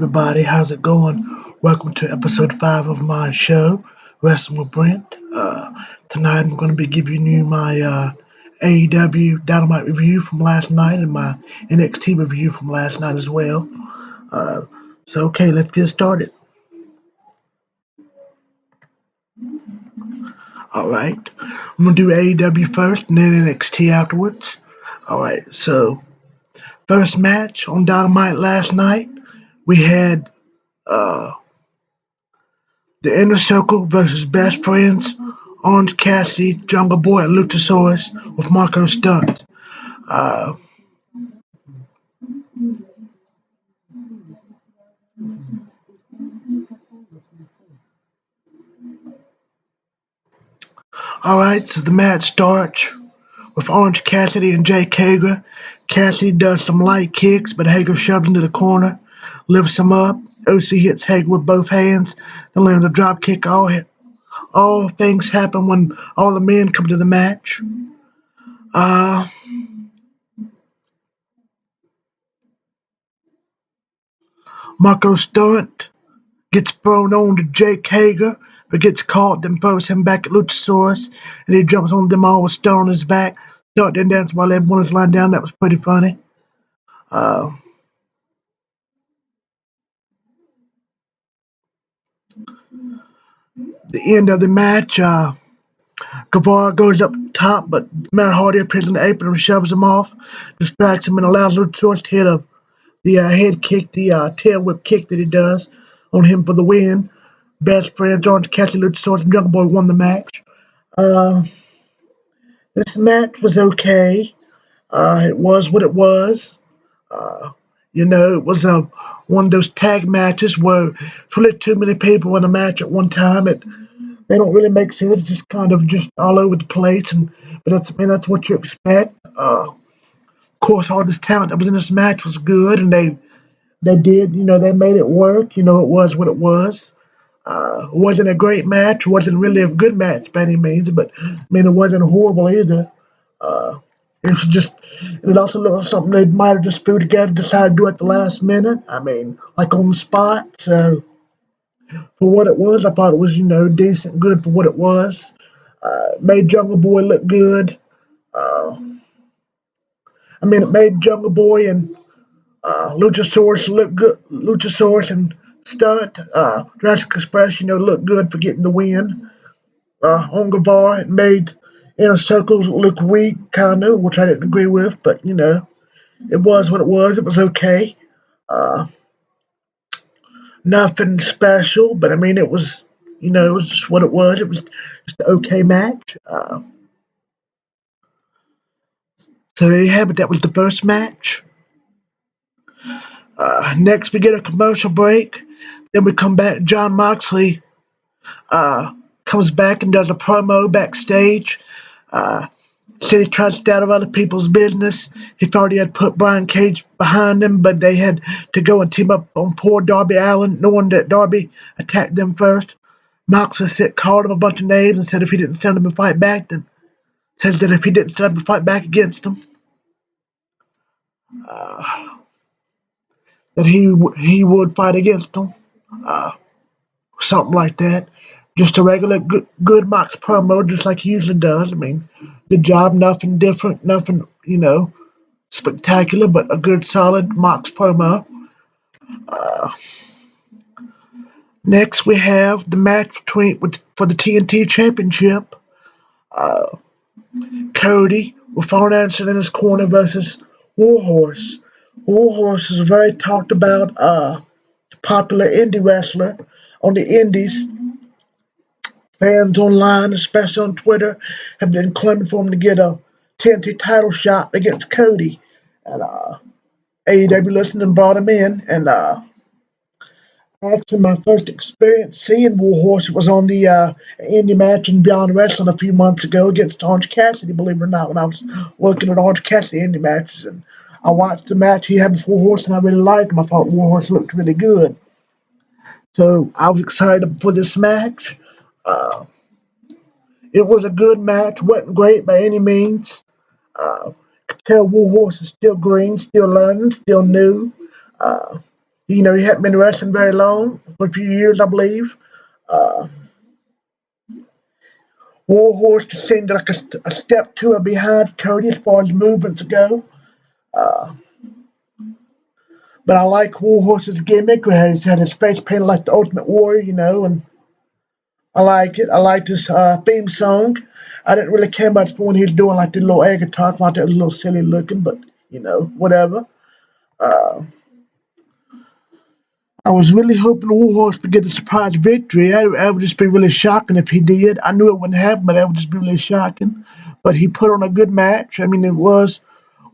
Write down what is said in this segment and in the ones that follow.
everybody, how's it going? Welcome to episode 5 of my show, Wrestling with Brent. Tonight I'm going to be giving you my AEW Dynamite review from last night and my NXT review from last night as well. Uh, okay, let's get started. Alright, I'm going to do AEW first and then NXT afterwards. Alright, so first match on Dynamite last night, we had uh, The Inner Circle versus Best Friends, Orange Cassidy, Jungle Boy, and Luchasaurus with Marco Stunt. Uh, Alright, so the match starts with Orange Cassidy and Jake Hager. Cassidy does some light kicks, but Hager shoves him to the corner, lifts him up. OC hits Hager with both hands, then lands a drop kick. All things happen when all the men come to the match. Uh, Marco Stunt gets thrown on to Jake Hager, but gets caught, then throws him back at Luchasaurus, and he jumps on them all with Stone on his back. Stunt then dance while everyone is lying down. That was pretty funny. Uh, the end of the match, Guevara goes up top, but Matt Hardy appears in the apron and shoves him off, distracts him, and allows Luchasaurus to hit the head kick, the tail whip kick that he does on him for the win. Best Friends, Orange Cassidy, Luchasaurus, and Jungle Boy won the match. Uh, this match was okay. It was what it was. Uh, it was one of those tag matches where it's really too many people in a match at one time. They don't really make sense. It's just kind of just all over the place, but that's what you expect. Of course, all this talent that was in this match was good, and they did, they made it work. It was what it was. It wasn't a great match. It wasn't really a good match by any means, but it wasn't horrible either. Uh, it also looked like something they might have just threw together, decided to do at the last minute. Like on the spot. So for what it was, I thought it was, decent, good for what it was. Made Jungle Boy look good. Uh, it made Jungle Boy and Luchasaurus look good. Luchasaurus and Stunt, Jurassic Express, look good for getting the win. On Guevara, it made Inner Circles look weak, kind of, which I didn't agree with, but it was what it was. It was okay. Uh, Nothing special, but it was, it was just what it was. It was just an okay match. So there you have it. That was the first match. Next, we get a commercial break. Then we come back. John Moxley uh, comes back and does a promo backstage. Uh, Said he tried to stay out of other people's business. He thought he had put Brian Cage behind him, but they had to go and team up on poor Darby Allin, knowing that Darby attacked them first. Moxley called him a bunch of names and said if he didn't stand up and fight back, then says that if he didn't stand up and fight back against him, uh, that he would fight against him, uh, something like that. Just a regular good Mox promo, just like he usually does. Good job, nothing . Nothing, spectacular, but a good solid Mox promo. Uh, Next, we have the match for the TNT Championship. Uh, Cody with Arn Anderson in his corner versus Warhorse. Warhorse is a very talked about popular indie wrestler on the indies. Fans online, especially on Twitter, have been claiming for him to get a TNT title shot against Cody. And AEW listened and brought him in. And actually, my first experience seeing Warhorse was on the indie match in Beyond Wrestling a few months ago against Orange Cassidy, believe it or not, when I was working at Orange Cassidy indie matches. And I watched the match he had with Warhorse, and I really liked him. I thought Warhorse looked really good. So I was excited for this match. Uh, it was a good match. Wasn't great by any means. Could tell Warhorse is still green, still learning, still new. Uh, He hadn't been wrestling very long, for a few years, I believe. Uh, Warhorse just seemed like a step two or behind Cody as far as movements go. Uh, but I like Warhorse's gimmick, where he's had his face painted like the Ultimate Warrior, and I like it. I liked his theme song. I didn't really care much for when he was doing like the little air guitar. I thought that was a little silly looking, but whatever. Uh, I was really hoping Warhorse would get a surprise victory. I would just be really shocking if he did. I knew it wouldn't happen, but that would just be really shocking. But he put on a good match. I mean, it was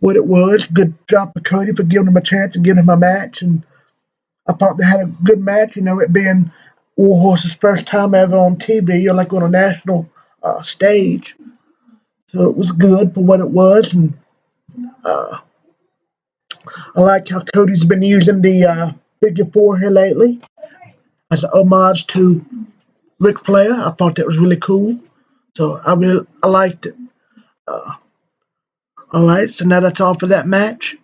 what it was. Good job for Cody for giving him a chance and giving him a match. And I thought they had a good match. It being Warhorse's first time ever on TV or like on a national stage. So it was good for what it was. And uh, I like how Cody's been using the figure four here lately as an homage to Ric Flair. I thought that was really cool. So I liked it. Uh, all right, so now that's all for that match.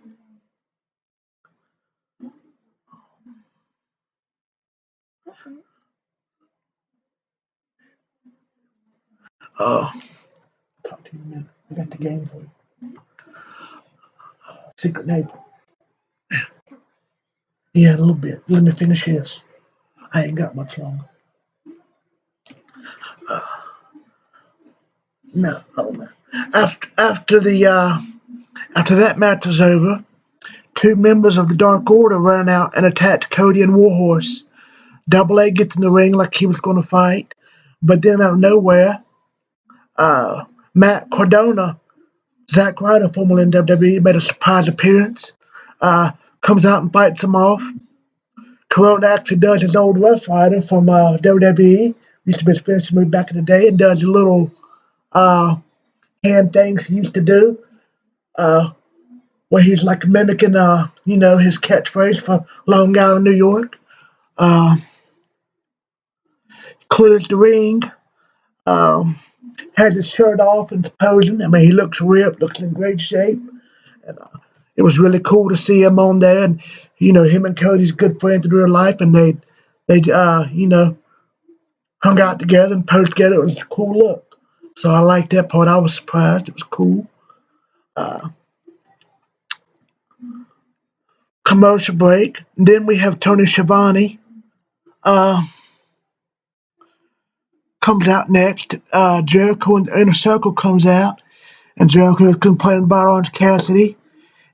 Uh, talk to you in a minute. I got the game for you. Secret neighbor. Yeah, a little bit. Let me finish this. I ain't got much longer. No, oh no. After that match was over, two members of the Dark Order ran out and attacked Cody and Warhorse. Double A gets in the ring like he was going to fight, but then out of nowhere, Matt Cardona, Zack Ryder, formerly in WWE, made a surprise appearance. Uh, Comes out and fights him off. Corona actually does his old Rough Rider from WWE, used to be his finishing move back in the day, and does a little uh, hand things he used to do, uh, where he's like mimicking, his catchphrase for Long Island, New York. Uh, Clears the ring, um, has his shirt off and posing. I mean, he looks ripped, looks in great shape. And it was really cool to see him on there. And him and Cody's good friends in real life, and they hung out together and posed together. It was a cool look. So I liked that part. I was surprised. It was cool. Uh, Commercial break. And then we have Tony Schiavone uh, comes out next. Jericho and the Inner Circle comes out, and Jericho is complaining about Orange Cassidy,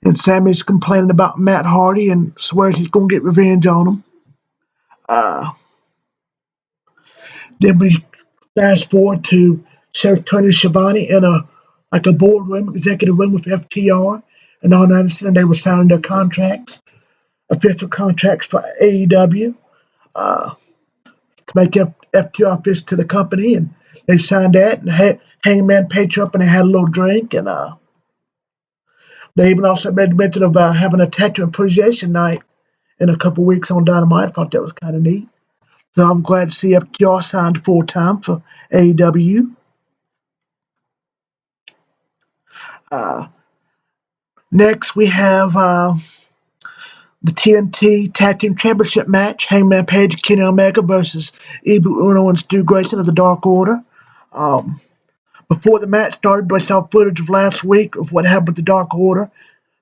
and Sammy's complaining about Matt Hardy and swears he's gonna get revenge on him. Uh, then we fast forward to Sheriff Tony Schiavone in a boardroom, executive room with FTR, and all that. And they were signing their contracts, official contracts for AEW, uh, to make FTR official to the company, and they signed that. And Hangman paid up, and they had a little drink, and they even also made mention of having a tattoo appreciation night in a couple weeks on Dynamite. I thought that was kind of neat. So I'm glad to see FTR signed full time for AEW. Uh, Next, we have the TNT Tag Team Championship match: Hangman Page and Kenny Omega versus Ibu Uno and Stu Grayson of the Dark Order. Um, Before the match started, we saw footage of last week of what happened with the Dark Order,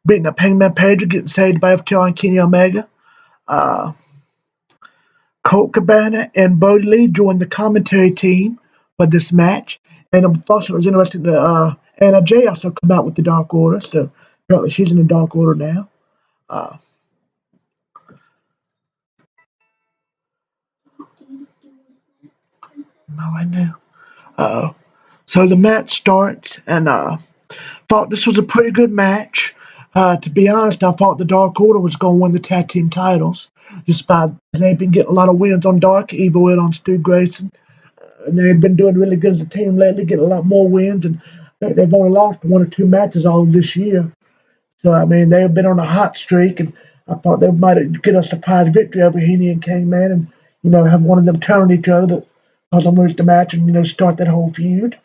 beating up Hangman Page and getting saved by FTR and Kenny Omega. Uh, Colt Cabana and Bodie Lee joined the commentary team for this match. And also, it was interesting that Anna Jay also come out with the Dark Order, so apparently she's in the Dark Order now. Uh, no, I knew. So the match starts, and thought this was a pretty good match. To be honest, I thought the Dark Order was going to win the tag team titles, just by they've been getting a lot of wins on Dark, Evil Ed on Stu Grayson, and they've been doing really good as a team lately, getting a lot more wins, and they've only lost one or two matches all of this year. So I mean, they've been on a hot streak, and I thought they might get a surprise victory over Heaney and Kangman, and have one of them turn on each other that cause them lose the match, and start that whole feud.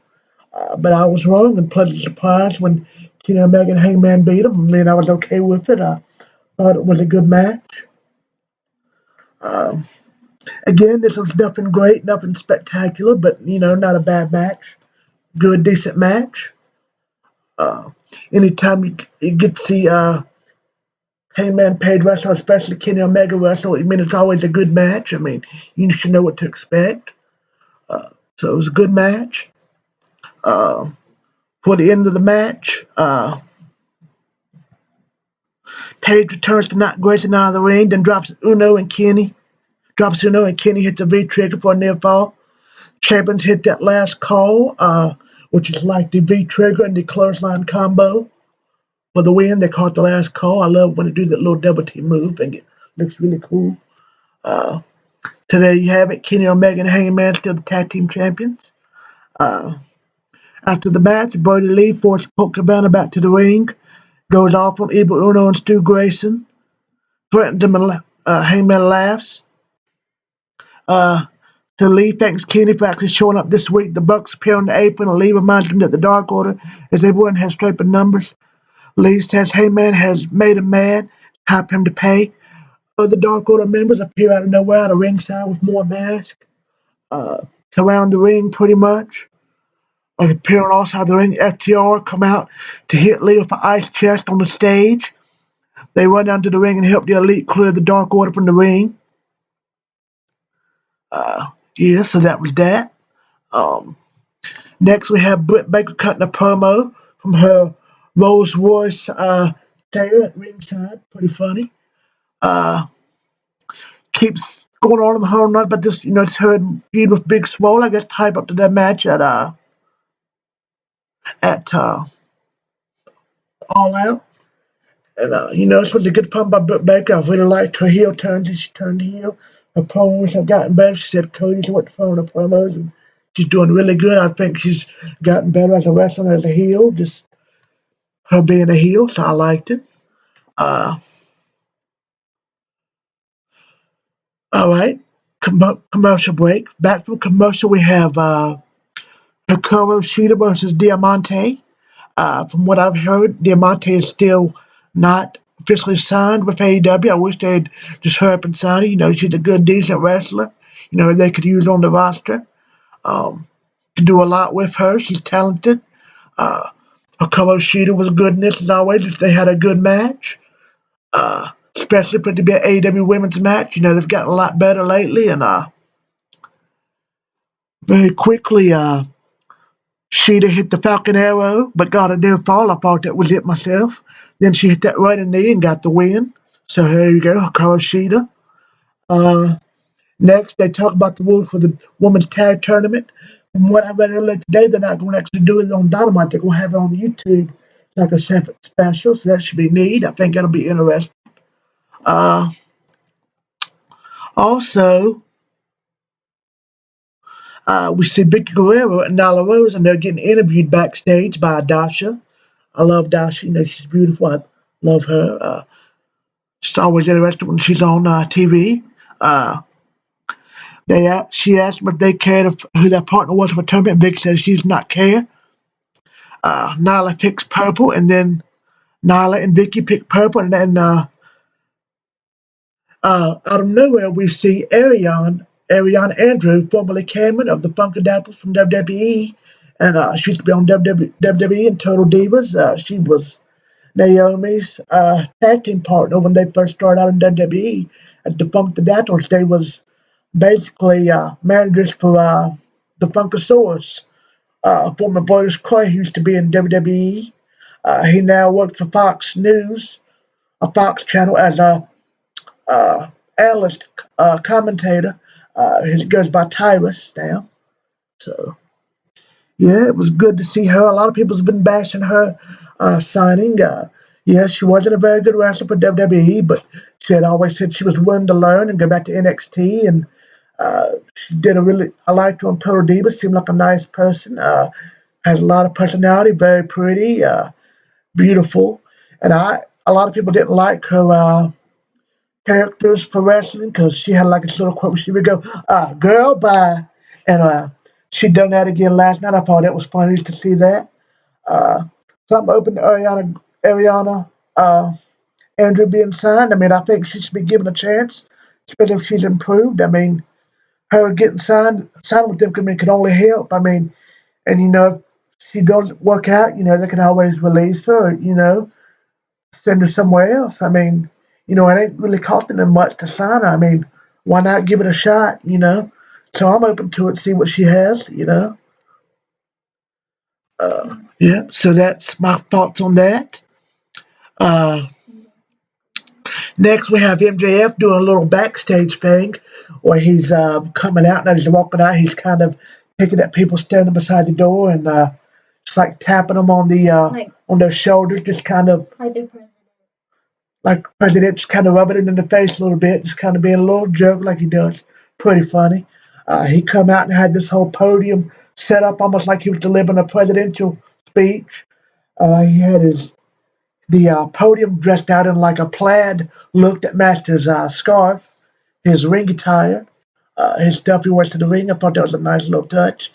But I was wrong and pleasantly surprised when Megan Hangman beat him. I mean, I was okay with it. I thought it was a good match. Um, Again, this was nothing great, nothing spectacular, but not a bad match. Good, decent match. Uh, Anytime you get to see Hangman Page wrestle, especially Kenny Omega wrestle, it's always a good match. You should know what to expect. Uh, so it was a good match. Uh, for the end of the match, Page returns to not Grayson out of the ring, then drops Uno and Kenny. Drops Uno and Kenny hits a V trigger for a near fall. Champions hit that last call, which is like the V trigger and the clothesline combo for the win. They call it the last call. I love when they do that little double T move. I think it looks really cool. Uh, so there you have it. Kenny Omega and Hangman still the tag team champions. Uh, After the match, Brody Lee forced Colt Cabana back to the ring. Goes off on Evil Uno and Stu Grayson. Threatens him and Hangman laughs. Uh, so Lee thanks Kenny for actually showing up this week. The Bucks appear on the apron, and Lee reminds him that the Dark Order, as everyone, has straight numbers. Lee says Heyman has made him mad, time for him to pay. Other Dark Order members appear out of nowhere at a ringside with more masks. Surround the ring pretty much. Appearing outside the ring, FTR come out to hit Lee with an ice chest on the stage. They run down to the ring and help the Elite clear the Dark Order from the ring. Yeah, so that was that. Um, Next, we have Britt Baker cutting a promo from her Rolls Royce there at ringside. Pretty funny. Uh, Keeps going on with her not about this, it's her feud with Big Swole. I guess hype up to that match at All Out. And this was a good pump by Britt Baker. I really liked her heel turns as she turned heel. Her promos have gotten better. She said Cody's worked for her promos, and she's doing really good. I think she's gotten better as a wrestler, as a heel. Just her being a heel, so I liked it. Uh, all right, commercial break. Back from commercial, we have Hikaru Shida versus Diamante. From what I've heard, Diamante is still not officially signed with AEW. I wish they'd just hurry up and sign her. She's a good, decent wrestler. They could use on the roster. Could do a lot with her. She's talented. Uh, Hikaru Shida was good in this as always. They had a good match. Especially for it to be an AEW women's match. They've gotten a lot better lately, and very quickly, Sheeta hit the Falcon Arrow, but got a near fall. I thought that was it myself. Then she hit that right knee and got the win. So here you go, Hikaru Sheeta. Uh, Next, they talk about the rules for the women's tag tournament. From what I read earlier today, they're not going to actually do it on Dynamite. They're going to have it on YouTube like a separate special, so that should be neat. I think that'll be interesting. Uh, Also, we see Vicky Guerrero and Nyla Rose, and they're getting interviewed backstage by Dasha. I love Dasha. She's beautiful. I love her. It's always interesting when she's on TV. Uh, she asked them if they cared who their partner was for the tournament. Vic says she does not care. Nyla picks purple, and then Nyla and Vicky pick purple, and then out of nowhere we see Ariane Andrew, formerly Cameron of the Funkadactyls from WWE, and she used to be on WWE and Total Divas. She was Naomi's tag team partner when they first started out in WWE at the Funkadactyls. They was basically managers for the Funkasaurus, former Brodus Clay, who used to be in WWE. He now works for Fox News, a Fox channel, as a analyst commentator. He goes by Tyrus now. So yeah, it was good to see her. A lot of people's been bashing her signing. Yeah, she wasn't a very good wrestler for WWE, but she had always said she was willing to learn and go back to NXT. And she did I liked her on Total Divas. Seemed like a nice person. Has a lot of personality. Very pretty. Beautiful. And a lot of people didn't like her characters for wrestling because she had like a little quote where she would go, girl, bye. And she done that again last night. I thought that was funny to see that. So I'm open to Ariana Andrew being signed. I think she should be given a chance. especially if she's improved. I mean, her getting signed with them could only help. I mean, and if she doesn't work out, they can always release her. Send her somewhere else. I mean, it ain't really costing them much to sign her. I mean, why not give it a shot? So I'm open to it, see what she has. Yeah, so that's my thoughts on that. Uh, Next, we have MJF doing a little backstage thing where he's coming out and as he's walking out, he's kind of picking at people standing beside the door and just like tapping them on their shoulders, just kind of like President, just kind of rubbing it in the face a little bit, just kind of being a little jerk like he does. Pretty funny. He come out and had this whole podium set up almost like he was delivering a presidential speech. He had the podium dressed out in like a plaid look that matched his scarf, his ring attire, his stuff he wears to the ring. I thought that was a nice little touch.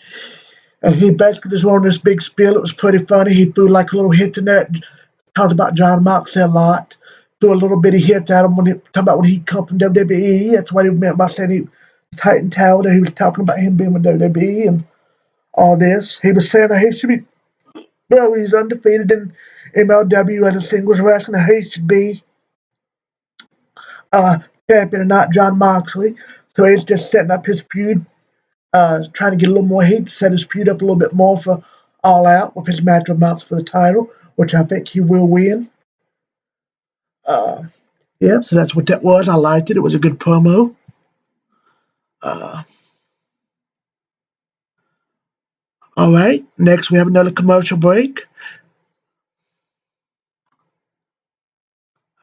And he basically just wanted this big spiel. It was pretty funny. He threw like a little hits in there. Talked about John Moxley a lot. Threw a little bitty hits at him when he talked about when he come from WWE. That's what he meant by saying he Titan Tower. That he was talking about him being with WWE and all this. He was saying that he should be, well, he's undefeated in MLW as a singles wrestler. He should be uh, champion and not John Moxley. So he's just setting up his feud, trying to get a little more heat, set his feud up a little bit more for All Out with his match with Moxley for the title, which I think he will win. Uh, yeah, so that's what that was. I liked it. It was a good promo. Uh, all right, next we have another commercial break.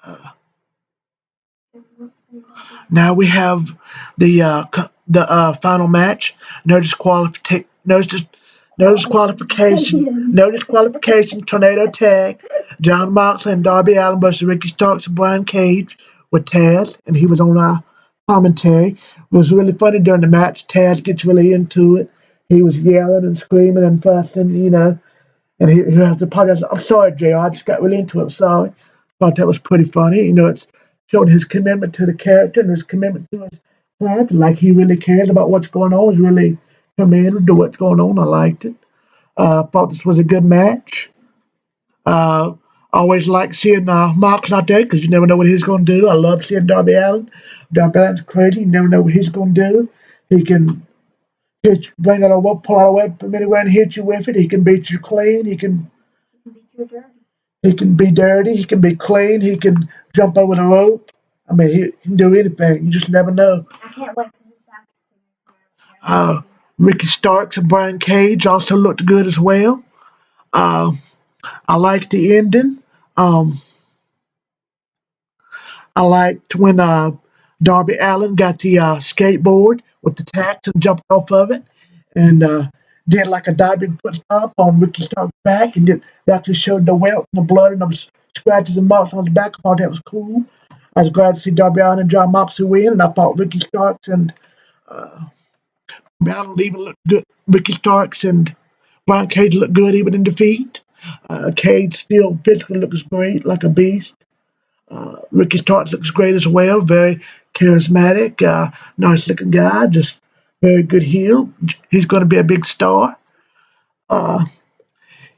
Uh, Now we have the final match. No disqualification. No disqualification. No disqualification. Tornado tag. John Moxley and Darby Allin versus Ricky Starks and Brian Cage with Taz, and he was on commentary. It was really funny during the match. Taz gets really into it. He was yelling and screaming and fussing. And he has to apologize. I'm sorry, JR. I just got really into it. I'm sorry. Thought that was pretty funny. It's showing his commitment to the character and his commitment to his client. Like he really cares about what's going on. He's really committed to what's going on. I liked it. Thought this was a good match. Uh, always like seeing Mox out there because you never know what he's going to do. I love seeing Darby Allin. Darby Allin's crazy. You never know what he's going to do. He can bring out a weapon, pull out a weapon from anywhere and hit you with it. He can beat you clean. He can be dirty. He can be clean. He can jump over the rope. I mean, he can do anything. You just never know. Uh, Ricky Starks and Brian Cage also looked good as well. Uh, I liked the ending. Um, I liked when Darby Allin got the skateboard with the tacks and jumped off of it and did like a diving foot stomp on Ricky Stark's back and they actually showed the welt and the blood and the scratches and marks on his back. I thought that was cool. I was glad to see Darby Allin and John Moxley win, and I thought Ricky Starks and Darby Allin even looked good. Ricky Starks and Brian Cage looked good even in defeat. Cage still physically looks great, like a beast. Ricky Starks looks great as well. Very charismatic, nice looking guy. Just very good heel. He's going to be a big star. Uh,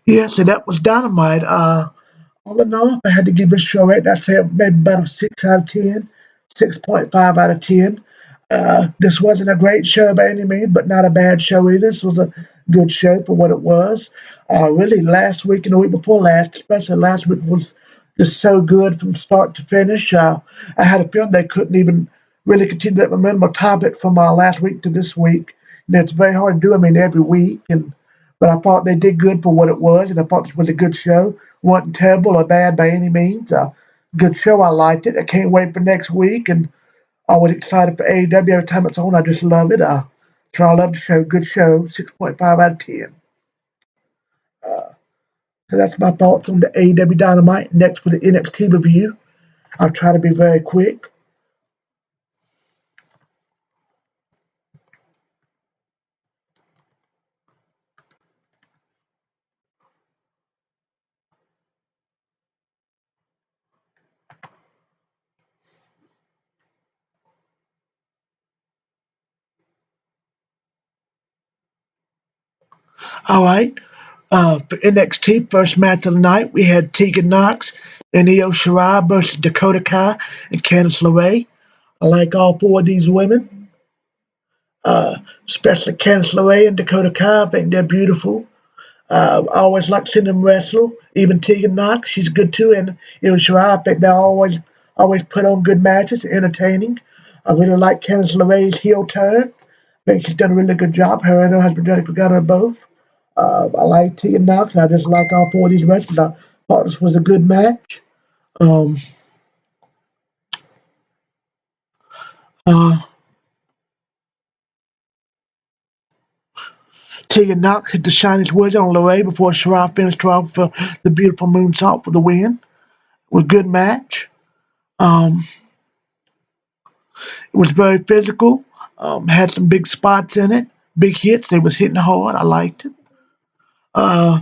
yeah, so that was Dynamite. All in all, if I had to give this show a rate, I'd say maybe about a 6 out of 10, 6.5 out of 10. This wasn't a great show by any means, but not a bad show either. This was a good show for what it was. Really, last week and the week before last, especially last week, was just so good from start to finish. I had a feeling they couldn't even really continue that momentum or top it from last week to this week. It's very hard to do. I mean, every week, but I thought they did good for what it was, and I thought this was a good show. Wasn't terrible or bad by any means. Good show. I liked it. I can't wait for next week, and I was excited for AEW every time it's on. I just love it. So I love the show. Good show. 6.5 out of 10. Uh, so that's my thoughts on the AEW Dynamite. Next for the NXT review. I'll try to be very quick. All right. For NXT first match of the night, we had Tegan Knox and Io Shirai versus Dakota Kai and Candice LeRae. I like all four of these women, especially Candice LeRae and Dakota Kai. I think they're beautiful. I always like seeing them wrestle. Even Tegan Knox, she's good too. And Io Shirai, I think they always put on good matches, entertaining. I really like Candice LeRae's heel turn. I think she's done a really good job. Her and her husband done a good job of both. I like Tegan Knox. I just like all four of these wrestlers. I thought this was a good match. Um, uh, Tegan Knox hit the Chinese wizard on LeRae before Shirai finished her off for the beautiful moonsault for the win. It was a good match. Um, it was very physical. Had some big spots in it, big hits. They was hitting hard. I liked it. Uh,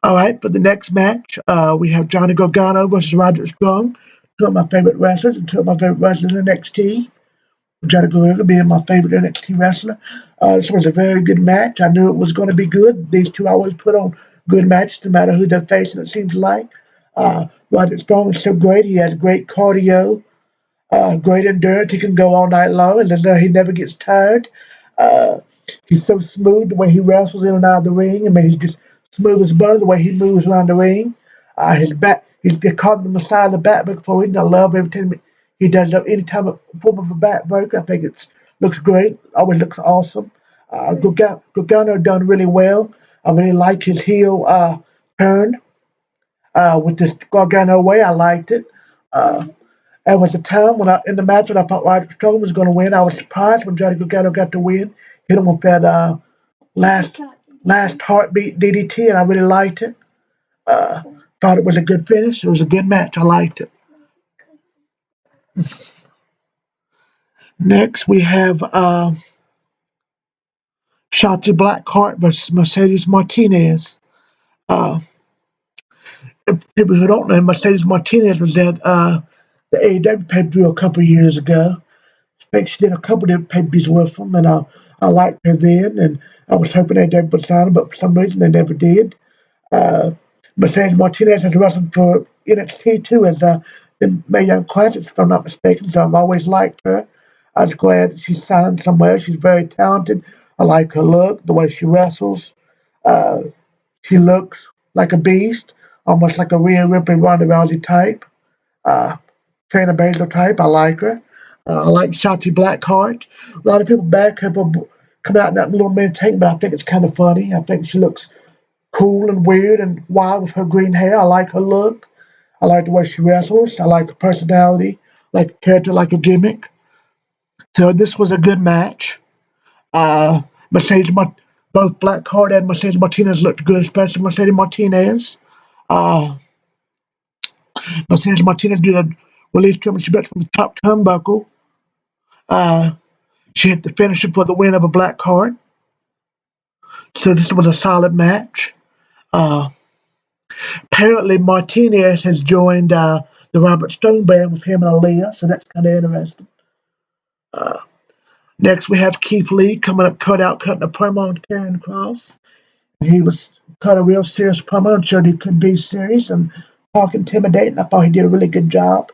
all right, for the next match, we have Johnny Gargano versus Roderick Strong. Two of my favorite wrestlers and two of my favorite wrestlers in NXT. Johnny Gargano being my favorite NXT wrestler. This was a very good match. I knew it was going to be good. These two always put on good matches, no matter who they're facing, it seems like. Roderick Strong is so great. He has great cardio, great endurance. He can go all night long, and he never gets tired. Uh, he's so smooth the way he wrestles in and out of the ring. I mean, he's just smooth as butter the way he moves around the ring. His back, they call him the Messiah of the backbreaker for a reason. I love every time he does any type of form of a backbreaker. I think it looks great. Always looks awesome. Gargano done really well. I really like his heel turn with this Gargano way. I liked it. Uh, there was a time in the match when I thought Roderick Strong was going to win. I was surprised when Johnny Gargano got the win. Hit him with that last last heartbeat DDT, and I really liked it. Uh, Thought it was a good finish. It was a good match. I liked it. Next, we have Shotzi Blackheart versus Mercedes Martinez. Uh, People who don't know, Mercedes Martinez was at the AEW pay-per-view a couple years ago. I think she did a couple of pay-per-views with them, and I liked her then, and I was hoping they would sign her, but for some reason they never did. Uh, Mercedes Martinez has wrestled for NXT too as the Mae Young Classics, if I'm not mistaken. So I've always liked her. I was glad she signed somewhere. She's very talented. I like her look, the way she wrestles. Uh, she looks like a beast, almost like a Rhea Ripley, Ronda Rousey type. Uh, Shayna Baszler type. I like her. I like Shotzi Blackheart. A lot of people back her for coming out in that little mid tank, but I think it's kind of funny. I think she looks cool and weird and wild with her green hair. I like her look. I like the way she wrestles. I like her personality, like her character, like her gimmick. So this was a good match. Uh, Mercedes, both Blackheart and Mercedes Martinez looked good, especially Mercedes Martinez. Uh, Mercedes Martinez did a release trim. She from the top turnbuckle. Uh, she hit the finisher for the win of a Blackheart. So this was a solid match. Uh, Apparently, Martinez has joined the Robert Stone band with him and Aaliyah, so that's kind of interesting. Uh, Next, we have Keith Lee coming up, cutting a promo on Karrion Kross. He was cut a real serious promo and showed he could be serious and talk intimidating. I thought he did a really good job.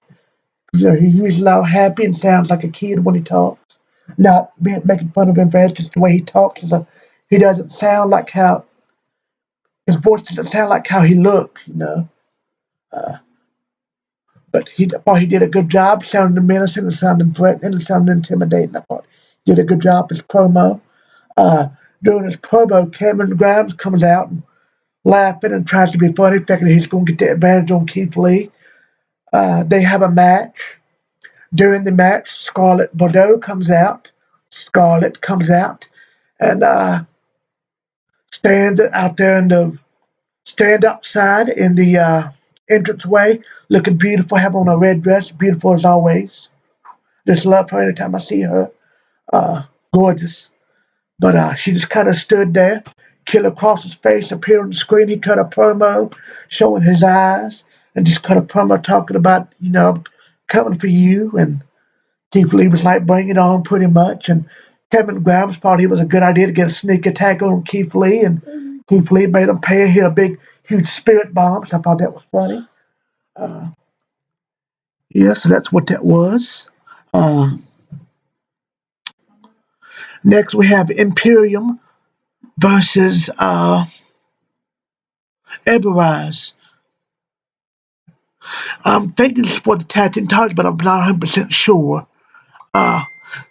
He usually all happy and sounds like a kid when he talks. Not making fun of him for just the way he talks. He doesn't sound like how his voice doesn't sound like how he looks. Uh, But I thought he did a good job, sounded menacing, and sounded threatening, and sounded intimidating. I thought he did a good job his promo. Uh, During his promo, Cameron Grimes comes out and laughing and tries to be funny, thinking he's going to get the advantage on Keith Lee. They have a match. During the match, Scarlett Bordeaux comes out. Scarlett comes out and stands out there in the stand outside in the entranceway, looking beautiful, having on a red dress, beautiful as always. Just love her anytime I see her. Uh, Gorgeous. But she just kind of stood there. Killer Cross's face appeared on the screen. He cut a promo showing his eyes and just cut a promo talking about, coming for you. And Keith Lee was like, bring it on, pretty much. And Kevin Grimes thought it was a good idea to get a sneak attack on Keith Lee. And Keith Lee made him pay. Hit a big, huge spirit bomb. So I thought that was funny. Uh, yeah, so that's what that was. Uh, Next, we have Imperium versus Everrise. I'm thinking it's for the tag team titles, but I'm not 100% sure. Uh,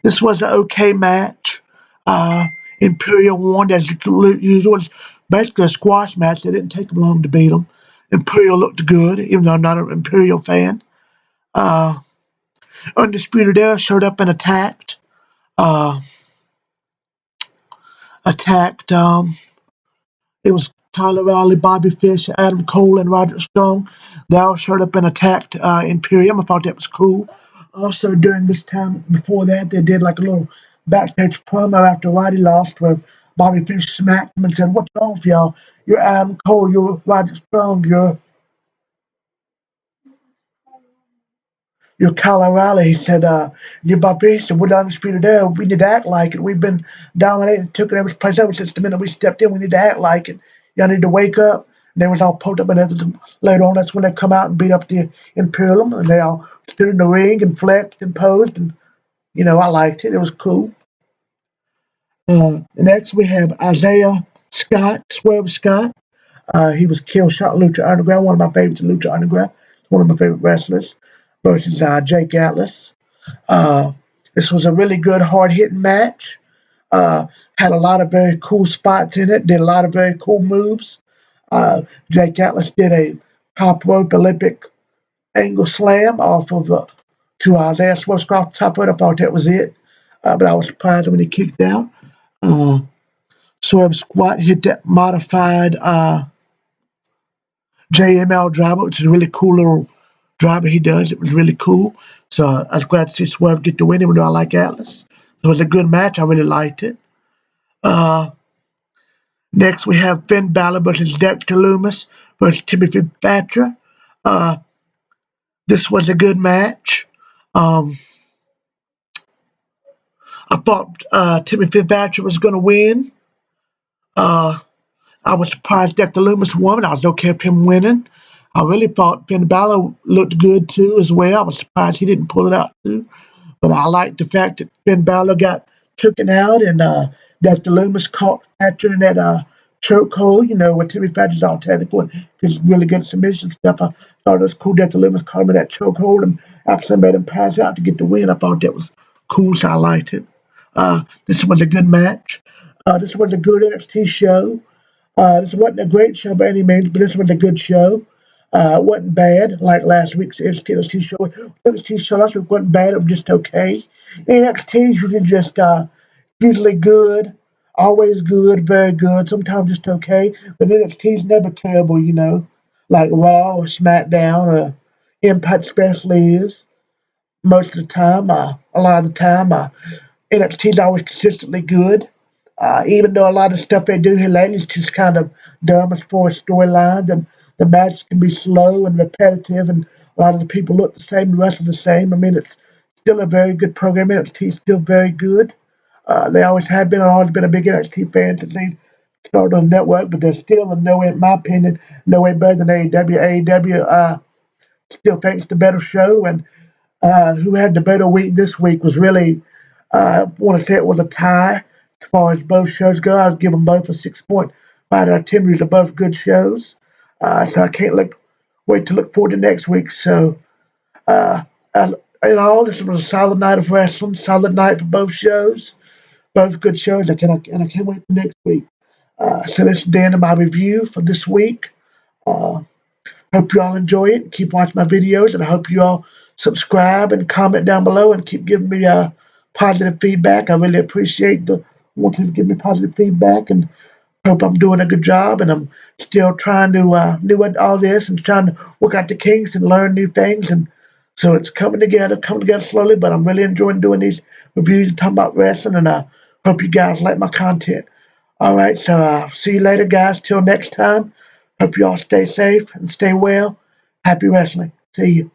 this was an okay match. Uh, Imperial won as usual. It's basically a squash match. They didn't take them long to beat them. Imperial looked good, even though I'm not an Imperial fan. Uh, Undisputed Era showed up and Uh, attacked. It was Tyler Rowley, Bobby Fish, Adam Cole, and Roger Strong. They all showed up and attacked Imperium. I thought that was cool. Also, during this time before that, they did like a little backstage promo after Roddy lost, where Bobby Fish smacked him and said, "What's wrong with y'all? You're Adam Cole, you're Roger Strong, you're Kyle O'Reilly." He said, "You're Bobby Fish, and we're the undisputed era. We need to act like it. We've been dominating, took every place over since the minute we stepped in. We need to act like it. Y'all need to wake up." And they was all poked up and everything. Later on, that's when they come out and beat up the Imperium, and they all stood in the ring and flexed and posed, and I liked it. It was cool. Next, we have Isaiah Scott, Swerve Scott. He was killed, shot in Lucha Underground, one of my favorites in Lucha Underground. One of my favorite wrestlers, versus Jake Atlas. Uh, this was a really good, hard-hitting match. Uh, Had a lot of very cool spots in it. Did a lot of very cool moves. Jake Atlas did a top rope Olympic angle slam off of to Isaiah Swerve off the top of it. I thought that was it, but I was surprised when he kicked out. Uh, Swerve Squat hit that modified JML driver, which is a really cool little driver he does. It was really cool. So I was glad to see Swerve get the win, even though I like Atlas. So it was a good match. I really liked it. Uh, Next, we have Finn Balor versus Dexter Lumis versus Timothy Thatcher. Uh, this was a good match. Um, I thought Timothy Thatcher was going to win. Uh, I was surprised Dexter Lumis won. I was okay with him winning. I really thought Finn Balor looked good too as well. I was surprised he didn't pull it out too. But I liked the fact that Finn Balor got taken out and that the Loomis caught Thatcher in that chokehold, with Timmy Thatcher's all technical and just really good submission stuff. I thought it was cool that the Loomis caught him in that chokehold and actually made him pass out to get the win. I thought that was cool, so I liked it. This was a good match. This was a good NXT show. This wasn't a great show by any means, but this was a good show. It wasn't bad like last week's NXT show. NXT show last week wasn't bad. It was just okay. NXT is usually just usually good, always good, very good. Sometimes just okay, but NXT is never terrible. Like Raw or SmackDown or Impact especially is most of the time. A lot of the time, NXT is always consistently good. Even though a lot of stuff they do here lately is just kind of dumb as far as storylines, and the matches can be slow and repetitive, and a lot of the people look the same, the rest are the same. I mean, it's still a very good program. NXT is still very good. They always have been. I've always been a big NXT fan since they started on the network, but they're still, in no way, in my opinion, no way better than AEW. AEW still thinks the better show, and who had the better week this week was really, I want to say it was a tie as far as both shows go. I would give them both a 6.5 out of 10. These are both good shows. So I can't wait to look forward to next week. So, uh, this was a solid night of wrestling, solid night for both shows, both good shows. And I can't wait for next week. So this is the end of my review for this week. Uh, Hope you all enjoy it. Keep watching my videos, and I hope you all subscribe and comment down below and keep giving me positive feedback. I really appreciate want to give me positive feedback, and hope I'm doing a good job. And I'm still trying to do all this and trying to work out the kinks and learn new things. And so it's coming together slowly. But I'm really enjoying doing these reviews and talking about wrestling. And I hope you guys like my content. All right, so see you later, guys. Till next time. Hope you all stay safe and stay well. Happy wrestling. See you.